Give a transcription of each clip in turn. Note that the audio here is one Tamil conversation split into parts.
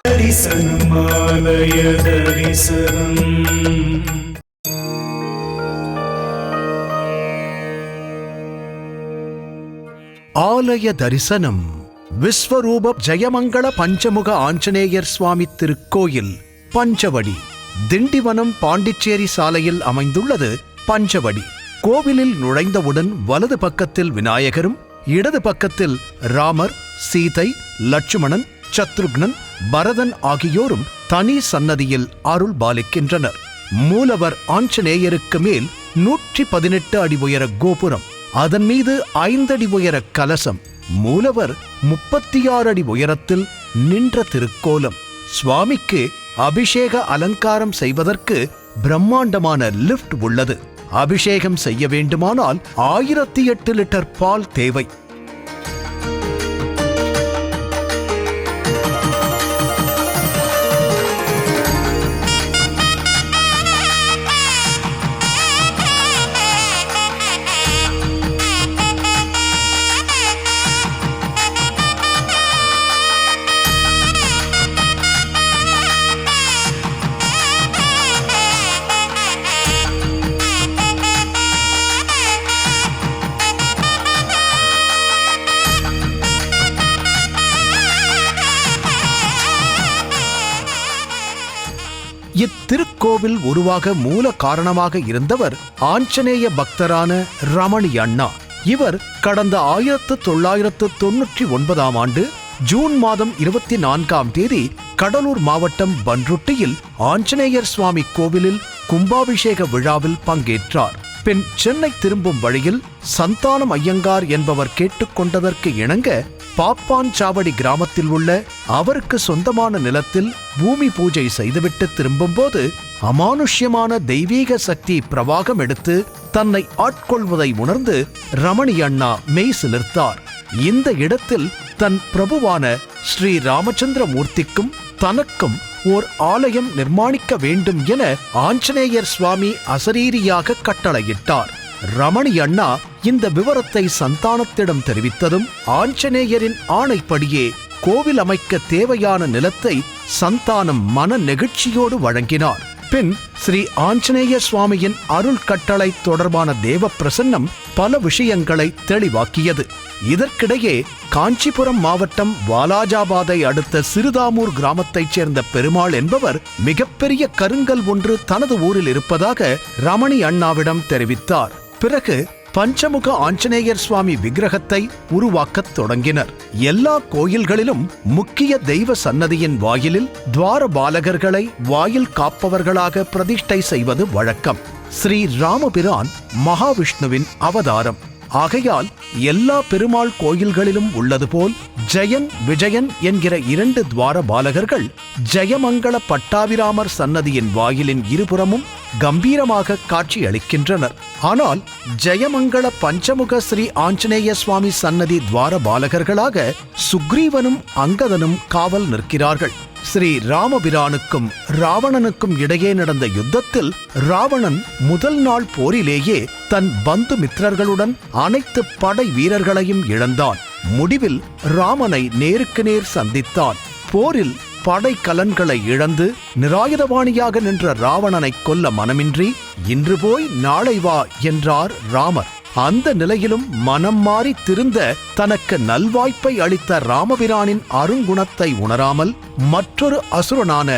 தரிசனமாலய தரிசனம். ஆலய தரிசனம். விஸ்வரூப ஜெயமங்கள பஞ்சமுக ஆஞ்சநேயர் சுவாமி திருக்கோயில், பஞ்சவடி, திண்டிவனம் பாண்டிச்சேரி சாலையில் அமைந்துள்ளது. பஞ்சவடி கோவிலில் நுழைந்தவுடன் வலது பக்கத்தில் விநாயகரும், இடது பக்கத்தில் ராமர், சீதை, லட்சுமணன், சத்ருக்னன், பரதன் ஆகியோரும் தனி சன்னதியில் அருள் பாலிக்கின்றனர். மூலவர் ஆஞ்சநேயருக்கு மேல் 118 அடி உயர கோபுரம், அதன் மீது 5 அடி உயர கலசம், மூலவர் 36 அடி உயரத்தில் நின்ற திருக்கோலம். சுவாமிக்கு அபிஷேக அலங்காரம் செய்வதற்கு பிரம்மாண்டமான லிப்ட் உள்ளது. அபிஷேகம் செய்ய வேண்டுமானால் 1008 லிட்டர் பால் தேவை. இத்திருக்கோவில் உருவாக மூல காரணமாக இருந்தவர் ஆஞ்சநேய பக்தரான ரமணி அண்ணா. இவர் கடந்த 1999 ஆண்டு ஜூன் மாதம் 24ஆம் தேதி கடலூர் மாவட்டம் பன்ருட்டியில் ஆஞ்சநேயர் சுவாமி கோவிலில் கும்பாபிஷேக விழாவில் பங்கேற்றார். பின் சென்னை திரும்பும் வழியில் சந்தானம் ஐயங்கார் என்பவர் கேட்டுக்கொண்டதற்கு இணங்க பாப்பான் சாவடி கிராமத்தில் உள்ள அவருக்கு சொந்தமான நிலத்தில் பூமி பூஜை செய்துவிட்டு திரும்பும்போது அமானுஷ்யமான தெய்வீக சக்தி பிரவாகம் எடுத்து தன்னை ஆட்கொள்வதை உணர்ந்து ரமணி அண்ணா மெய் சிலிர்த்தார். இந்த இடத்தில் தன் பிரபுவான ஸ்ரீ ராமச்சந்திர மூர்த்திக்கும் தனக்கும் ஓர் ஆலயம் நிர்மாணிக்க வேண்டும் என ஆஞ்சநேயர் சுவாமி அசரீரியாக கட்டளையிட்டார். ரமணி அண்ணா இந்த விவரத்தை சந்தானத்திடம் தெரிவித்ததும் ஆஞ்சநேயரின் ஆணைப்படியே கோவில் அமைக்க தேவையான நிலத்தை சந்தானம் மன நெகிழ்ச்சியோடு வழங்கினார். பின் ஸ்ரீ ஆஞ்சநேய சுவாமியின் அருள் கட்டளை தொடர்பான தேவ பிரசன்னம் பல விஷயங்களை தெளிவாக்கியது. இதற்கிடையே காஞ்சிபுரம் மாவட்டம் வாலாஜாபாதை அடுத்த சிறுதாமூர் கிராமத்தைச் சேர்ந்த பெருமாள் என்பவர் மிகப்பெரிய கருங்கல் ஒன்று தனது ஊரில் இருப்பதாக ரமணி அண்ணாவிடம் தெரிவித்தார். பிறகு பஞ்சமுக ஆஞ்சநேயர் சுவாமி விக்கிரகத்தை உருவாக்கத் தொடங்கினர். எல்லா கோயில்களிலும் முக்கிய தெய்வ சன்னதியின் வாயிலில் துவார பாலகர்களை வாயில் காப்பவர்களாக பிரதிஷ்டை செய்வது வழக்கம். ஸ்ரீ ராமபிரான் மகாவிஷ்ணுவின் அவதாரம் ஆகையால் எல்லா பெருமாள் கோயில்களிலும் உள்ளது போல் ஜெயன், விஜயன் என்கிற 2 துவார பாலகர்கள் ஜெயமங்கள பட்டாபிராமர் சன்னதியின் வாயிலின் இருபுறமும் கம்பீரமாக காட்சி அளிக்கின்றனர். ஆனால் ஜெயமங்கள பஞ்சமுக ஸ்ரீ ஆஞ்சநேய சுவாமி சன்னதி துவார பாலகர்களாக சுக்ரீவனும் அங்கதனும் காவல் நிற்கிறார்கள். ஸ்ரீ ராமபிரானுக்கும் ராவணனுக்கும் இடையே நடந்த யுத்தத்தில் ராவணன் முதல் நாள் போரிலேயே தன் பந்து மித்திரர்களுடன் அனைத்து படை வீரர்களையும் இழந்தான். முடிவில் ராமனை நேருக்கு நேர் சந்தித்தான். போரில் படை கலன்களை இழந்து நிராயுதபாணியாக நின்ற ராவணனை கொல்ல மனமின்றி இன்று போய் நாளை வா என்றார் ராமர். அந்த நிலையிலும் மனம் மாறி திருந்த தனக்கு நல்வாய்ப்பை அளித்த ராமபிரானின் அருங்குணத்தை உணராமல் மற்றொரு அசுரனான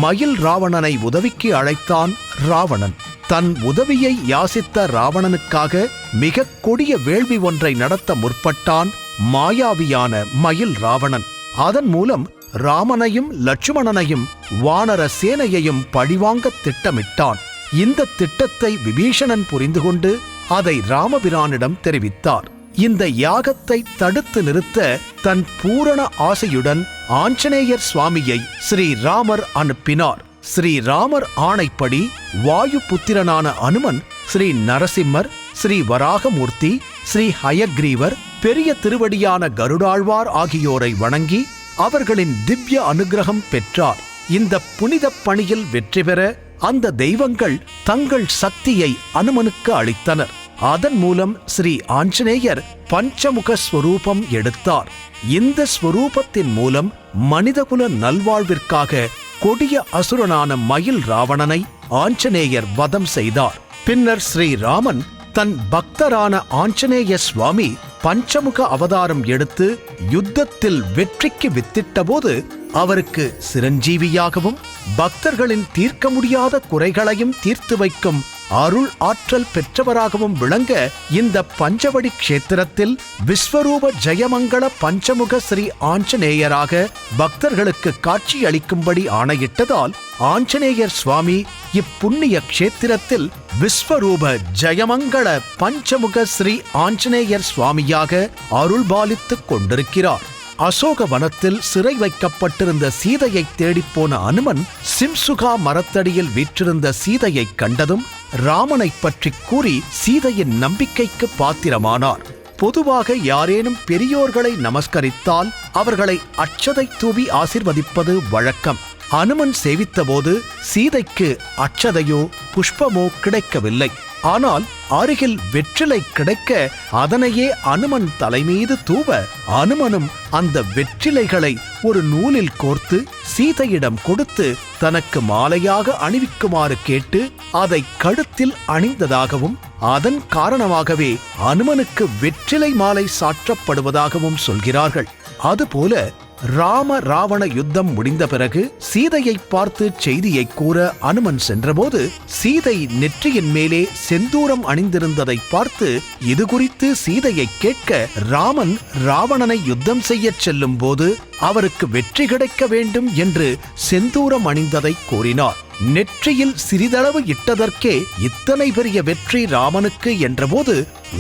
மயில் ராவணனை உதவிக்கு அழைத்தான் ராவணன். தன் உதவியை யாசித்த ராவணனுக்காக மிக கொடிய வேள்வி ஒன்றை நடத்த முற்பட்டான் மாயாவியான மயில் ராவணன். அதன் மூலம் ராமனையும் லட்சுமணனையும் வானர சேனையையும் பழிவாங்க திட்டமிட்டான். இந்த திட்டத்தை விபீஷணன் புரிந்து கொண்டு அதை ராமபிரானிடம் தெரிவித்தார். இந்த யாகத்தை தடுத்து நிறுத்த தன் பூரண ஆசையுடன் ஆஞ்சநேயர் சுவாமியை ஸ்ரீராமர் அனுப்பினார். ஸ்ரீராமர் ஆணைப்படி வாயு புத்திரனான அனுமன் ஸ்ரீ நரசிம்மர், ஸ்ரீ வராகமூர்த்தி, ஸ்ரீ ஹயக்ரீவர், பெரிய திருவடியான கருடாழ்வார் ஆகியோரை வணங்கி அவர்களின் திவ்ய அனுகிரகம் பெற்றார். இந்த புனித பணியில் வெற்றி பெற அந்த தெய்வங்கள் தங்கள் சக்தியை அனுமனுக்கு அளித்தனர். அதன் மூலம் ஸ்ரீ ஆஞ்சநேயர் பஞ்சமுக ஸ்வரூபம் எடுத்தார். இந்த ஸ்வரூபத்தின் மூலம் மனிதகுல நல்வாழ்விற்காக கொடிய அசுரனான மயில் ராவணனை ஆஞ்சநேயர் வதம் செய்தார். பின்னர் ஸ்ரீராமன் தன் பக்தரான ஆஞ்சநேய சுவாமி பஞ்சமுக அவதாரம் எடுத்து யுத்தத்தில் வெற்றிக்கு வித்திட்டபோது அவருக்கு சிரஞ்சீவியாகவும் பக்தர்களின் தீர்க்க முடியாத குறைகளையும் தீர்த்து வைக்கும் அருள் ஆற்றல் பெற்றவராகவும் விளங்க இந்த பஞ்சவடி க்ஷேத்திரத்தில் விஸ்வரூப ஜெயமங்கள பஞ்சமுக ஸ்ரீ ஆஞ்சநேயராக பக்தர்களுக்கு காட்சி அளிக்கும்படி ஆணையிட்டதால் ஆஞ்சநேயர் சுவாமி இப்புண்ணிய க்ஷேத்திரத்தில் விஸ்வரூப ஜெயமங்கள பஞ்சமுக ஸ்ரீ ஆஞ்சநேயர் சுவாமியாக அருள்பாலித்துக் கொண்டிருக்கிறார். அசோக வனத்தில் சிறை வைக்கப்பட்டிருந்த சீதையை தேடிப்போன அனுமன் சிம்சுகா மரத்தடியில் வீற்றிருந்த சீதையை கண்டதும் ராமனை பற்றி கூறி சீதையின் நம்பிக்கைக்கு பாத்திரமானார். பொதுவாக யாரேனும் பெரியோர்களை நமஸ்கரித்தால் அவர்களை அட்சதை தூவி ஆசிர்வதிப்பது வழக்கம். அனுமன் சேவித்தபோது சீதைக்கு அட்சதையோ புஷ்பமோ கிடைக்கவில்லை. ஆனால் அருகில் வெற்றிலை கிடைக்க அதனையே அனுமன் தலைமீது தூவ அனுமனும் அந்த வெற்றிலைகளை ஒரு நூலில் கோர்த்து சீதையிடம் கொடுத்து தனக்கு மாலையாக அணிவிக்குமாறு கேட்டு அதை கழுத்தில் அணிந்ததாகவும் அதன் காரணமாகவே அனுமனுக்கு வெற்றிலை மாலை சாற்றப்படுவதாகவும் சொல்கிறார்கள். அதுபோல ராம ராவண யுத்தம் முடிந்த பிறகு சீதையை பார்த்து செய்தியை கூற அனுமன் சென்றபோது சீதை நெற்றியின் மேலே செந்தூரம் அணிந்திருந்ததை பார்த்து இது குறித்து சீதையை கேட்க ராமன் ராவணனை யுத்தம் செய்யச் செல்லும் போது அவருக்கு வெற்றி கிடைக்க வேண்டும் என்று செந்தூரம் அணிந்ததை கூறினார். நெற்றியில் சிறிதளவு இட்டதற்கே இத்தனை பெரிய வெற்றி ராமனுக்கு என்றபோது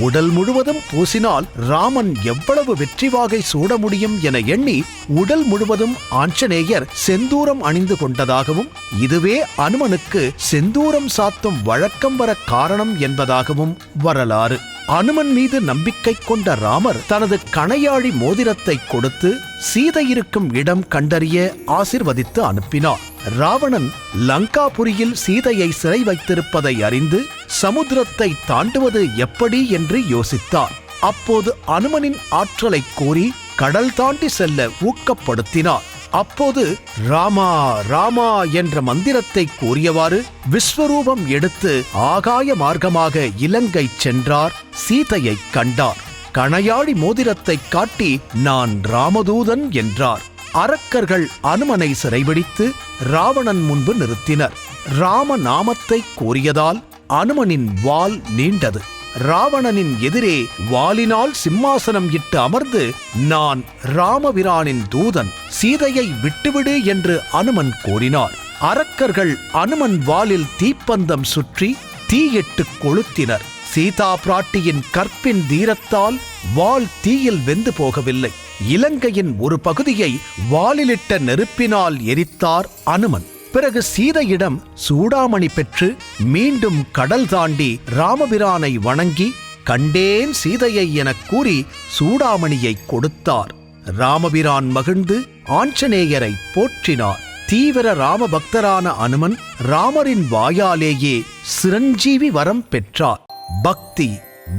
உடல் முழுவதும் பூசினால் ராமன் எவ்வளவு வெற்றி வாகை சூட முடியும் என எண்ணி உடல் முழுவதும் ஆஞ்சநேயர் செந்தூரம் அணிந்து கொண்டதாகவும் இதுவே அனுமனுக்கு செந்தூரம் சாத்தும் வழக்கம் வர காரணம் என்பதாகவும் வரலாறு. அனுமன் மீது நம்பிக்கை கொண்ட ராமர் தனது கணையாழி மோதிரத்தை கொடுத்து சீதை இருக்கும் இடம் கண்டறிய ஆசிர்வதித்து அனுப்பினார். ராவணன் லங்காபுரியில் சீதையை சிறை வைத்திருப்பதை அறிந்து சமுத்திரத்தை தாண்டுவது எப்படி என்று யோசித்தார். அப்போது அனுமனின் ஆற்றலை கூறி கடல் தாண்டி செல்ல ஊக்கப்படுத்தினார். அப்போது ராமா ராமா என்ற மந்திரத்தை கூறியவாறு விஸ்வரூபம் எடுத்து ஆகாய மார்க்கமாக இலங்கை சென்றார். சீதையை கண்டார். கணையாழி மோதிரத்தை காட்டி நான் ராமதூதன் என்றார். அரக்கர்கள் அனுமனை சிறைபிடித்து ராவணன் முன்பு நிறுத்தினர். ராம நாமத்தை கூறியதால் அனுமனின் வாள் நீண்டது. ராவணனின் எதிரே வாளினால் சிம்மாசனம் இட்டு அமர்ந்து நான் ராமபிரானின் தூதன், சீதையை விட்டுவிடு என்று அனுமன் கூறினார். அரக்கர்கள் அனுமன் வாளில் தீப்பந்தம் சுற்றி தீயிட்டு கொளுத்தினர். சீதா பிராட்டியின் கற்பின் தீரத்தால் வாள் தீயில் வெந்து போகவில்லை. இலங்கையின் ஒரு பகுதியை வாளிலிட்ட நெருப்பினால் எரித்தார் அனுமன். பிறகு சீதையிடம் சூடாமணி பெற்று மீண்டும் கடல் தாண்டி ராமபிரானை வணங்கி கண்டேன் சீதையை எனக் கூறி சூடாமணியை கொடுத்தார். ராமபிரான் மகிழ்ந்து ஆஞ்சநேயரை போற்றினார். தீவிர ராம பக்தரான அனுமன் ராமரின் வாயாலேயே சிரஞ்சீவி வரம் பெற்றார். பக்தி,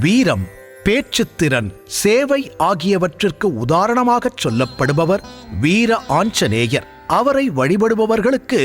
வீரம், பேச்சுத்திறன், சேவை ஆகியவற்றிற்கு உதாரணமாகச் சொல்லப்படுபவர் வீர ஆஞ்சநேயர். அவரை வழிபடுபவர்களுக்கு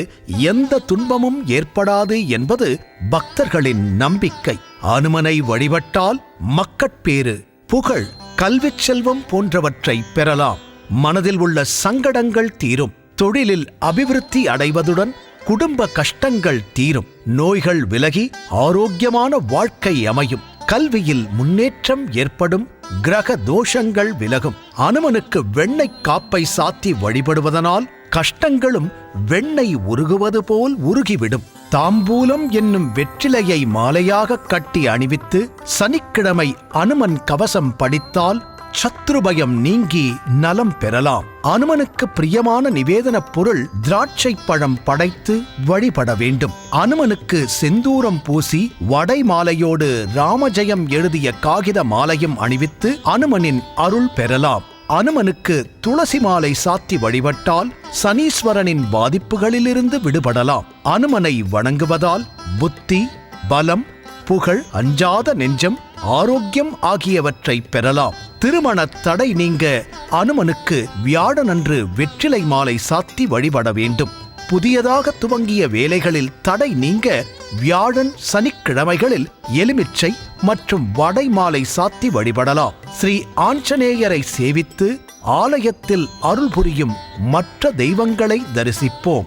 எந்த துன்பமும் ஏற்படாது என்பது பக்தர்களின் நம்பிக்கை. அனுமனை வழிபட்டால் மக்கட்பேறு, புகழ், கல்விச் செல்வம் போன்றவற்றை பெறலாம். மனதில் உள்ள சங்கடங்கள் தீரும். தொழிலில் அபிவிருத்தி அடைவதுடன் குடும்ப கஷ்டங்கள் தீரும். நோய்கள் விலகி ஆரோக்கியமான வாழ்க்கை அமையும். கல்வியில் முன்னேற்றம் ஏற்படும். கிரக தோஷங்கள் விலகும். அனுமனுக்கு வெண்ணெய் காப்பை சாத்தி வழிபடுவதனால் கஷ்டங்களும் வெண்ணெய் உருகுவது போல் உருகிவிடும். தாம்பூலம் என்னும் வெற்றிலையை மாலையாக கட்டி அணிவித்து சனிக்கிழமை அனுமன் கவசம் படித்தால் சத்ருபயம் நீங்கி நலம் பெறலாம். அனுமனுக்கு பிரியமான நிவேதனப் பொருள் திராட்சை பழம் படைத்து வழிபட வேண்டும். அனுமனுக்கு செந்தூரம் பூசி வடை மாலையோடு ராமஜெயம் எழுதிய காகித மாலையும் அணிவித்து அனுமனின் அருள் பெறலாம். அனுமனுக்கு துளசி மாலை சாத்தி வழிபட்டால் சனீஸ்வரனின் பாதிப்புகளிலிருந்து விடுபடலாம். அனுமனை வணங்குவதால் புத்தி, பலம், புகழ், அஞ்சாத நெஞ்சம், ஆரோக்கியம் ஆகியவற்றை பெறலாம். திருமண தடை நீங்க அனுமனுக்கு வியாழனன்று வெற்றிலை மாலை சாத்தி வழிபட வேண்டும். புதியதாக துவங்கிய வேலைகளில் தடை நீங்க வியாழன் சனிக்கிழமைகளில் எலுமிச்சை மற்றும் வடை மாலை சாத்தி வழிபடலாம். ஸ்ரீ ஆஞ்சநேயரை சேவித்து ஆலயத்தில் அருள் புரியும் மற்ற தெய்வங்களை தரிசிப்போம்.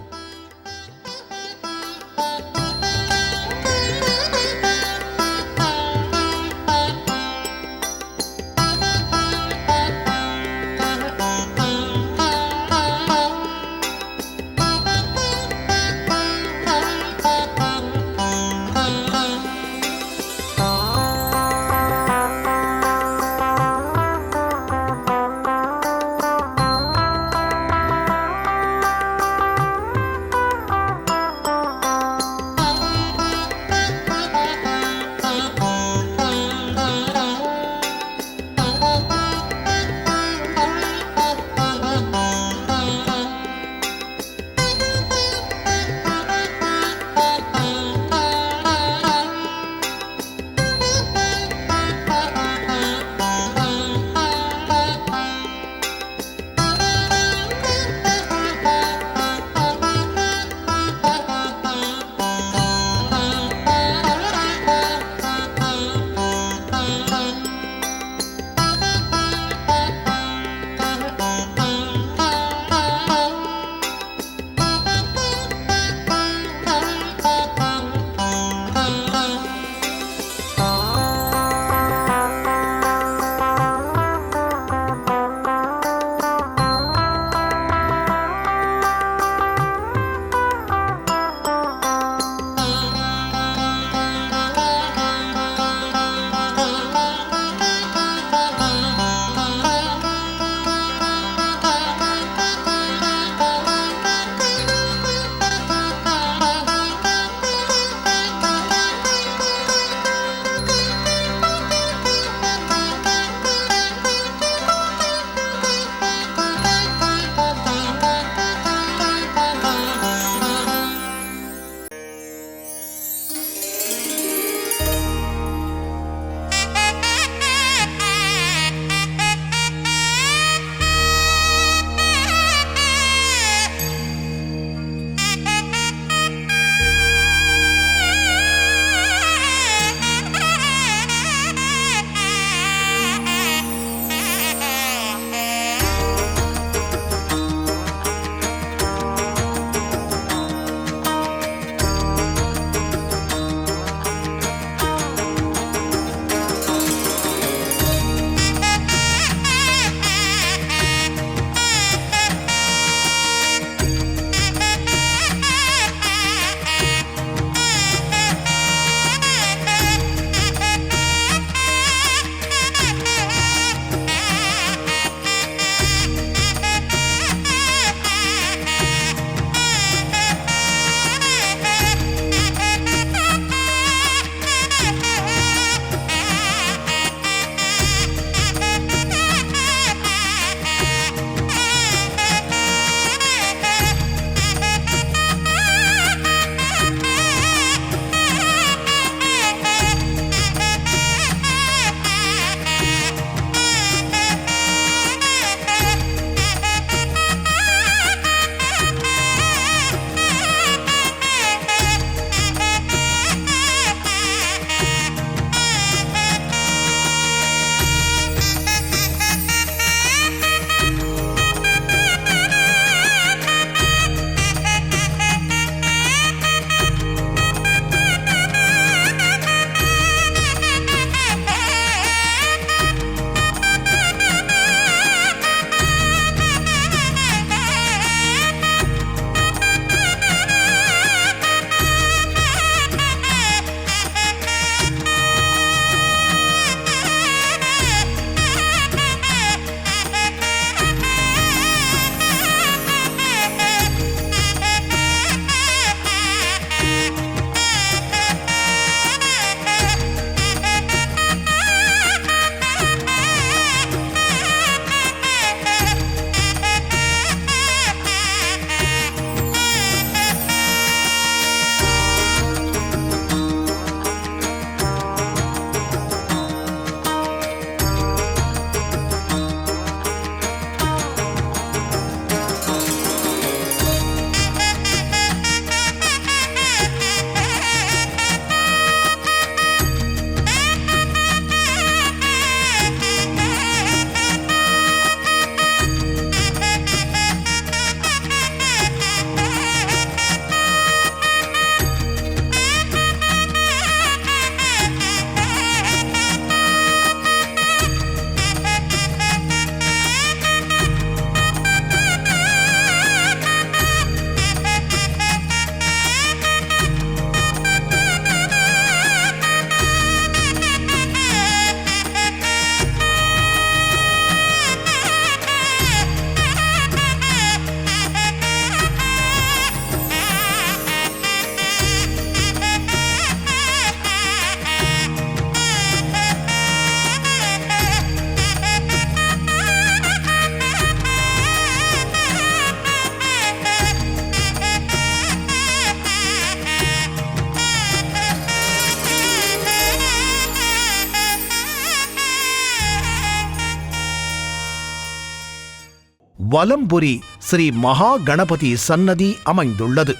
வலம்புரி ஸ்ரீ மகா கணபதி சன்னதி அமைந்துள்ளது.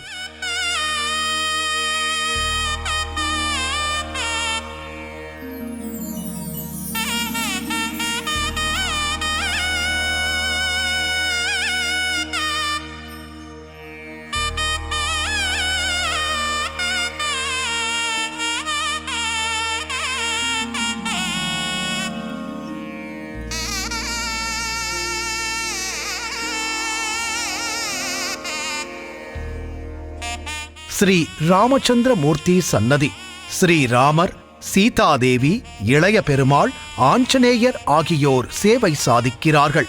ஸ்ரீ ராமச்சந்திரமூர்த்தி சன்னதி. ஸ்ரீராமர், சீதாதேவி, இளைய பெருமாள், ஆஞ்சநேயர் ஆகியோர் சேவை சாதிக்கிறார்கள்.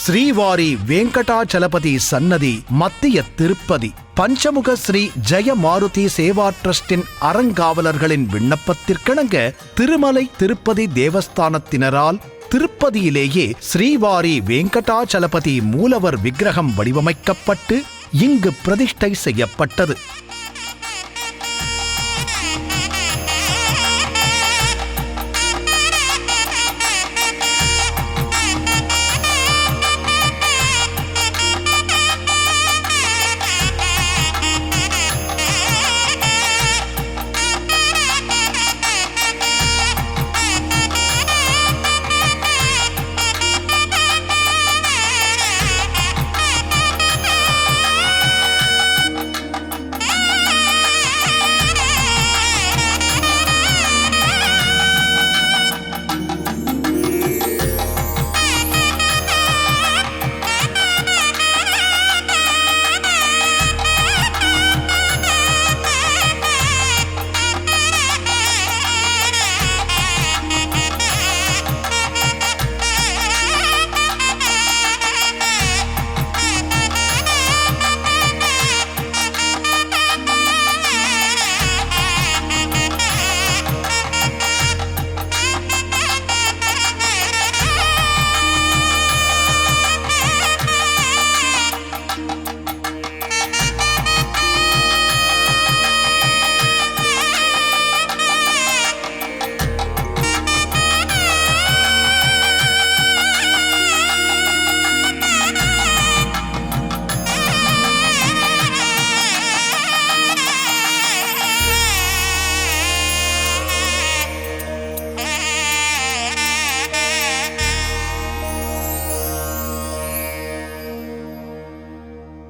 ஸ்ரீவாரி வெங்கடாச்சலபதி சன்னதி, மத்திய திருப்பதி. பஞ்சமுக ஸ்ரீ ஜெயமாருதி சேவா டிரஸ்டின் அறங்காவலர்களின் விண்ணப்பத்திற்கிணங்க திருமலை திருப்பதி தேவஸ்தானத்தினரால் திருப்பதியிலேயே ஸ்ரீவாரி வெங்கடாச்சலபதி மூலவர் விக்கிரகம் வடிவமைக்கப்பட்டு இங்கு பிரதிஷ்டை செய்யப்பட்டது.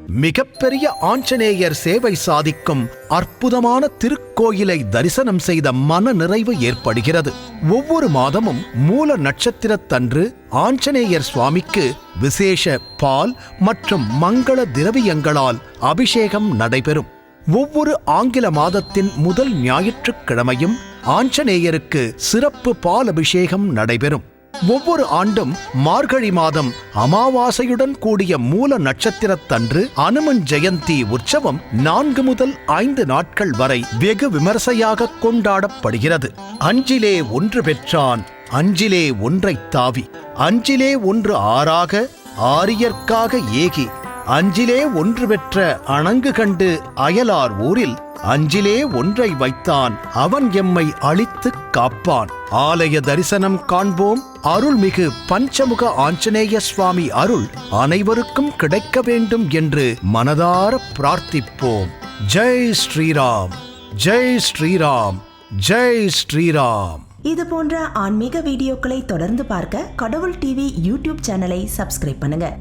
மிகப்பெரிய ஆஞ்சநேயர் சேவை சாதிக்கும் அற்புதமான திருக்கோயிலை தரிசனம் செய்த மன நிறைவு ஏற்படுகிறது. ஒவ்வொரு மாதமும் மூல நட்சத்திரத்தன்று ஆஞ்சநேயர் சுவாமிக்கு விசேஷ பால் மற்றும் மங்கள திரவியங்களால் அபிஷேகம் நடைபெறும். ஒவ்வொரு ஆங்கில மாதத்தின் முதல் ஞாயிற்றுக்கிழமையும் ஆஞ்சநேயருக்கு சிறப்பு பால் அபிஷேகம் நடைபெறும். ஒவ்வொரு ஆண்டும் மார்கழி மாதம் அமாவாசையுடன் கூடிய மூல நட்சத்திரத்தன்று அனுமன் ஜெயந்தி உற்சவம் 4 முதல் 5 நாட்கள் வரை வெகு விமர்சையாக கொண்டாடப்படுகிறது. அஞ்சிலே ஒன்று பெற்றான், அஞ்சிலே ஒன்றைத் தாவி, அஞ்சிலே ஒன்று ஆறாக ஆரியர்க்காக ஏகி, அஞ்சிலே ஒன்று பெற்ற அணங்கு கண்டு அயலார் ஊரில் அஞ்சிலே ஒன்றை வைத்தான், அவன் எம்மை அழித்துக் காப்பான். ஆலய தரிசனம் காண்போம். அருள்மிகு பஞ்சமுக ஆஞ்சநேய சுவாமி அருள் அனைவருக்கும் கிடைக்க வேண்டும் என்று மனதார பிரார்த்திப்போம். ஜெய் ஸ்ரீராம், ஜெய் ஸ்ரீராம், ஜெய் ஸ்ரீராம். இது போன்ற ஆன்மீக வீடியோக்களை தொடர்ந்து பார்க்க கடவுள் டிவி யூடியூப் சேனலை சப்ஸ்கிரைப் பண்ணுங்க.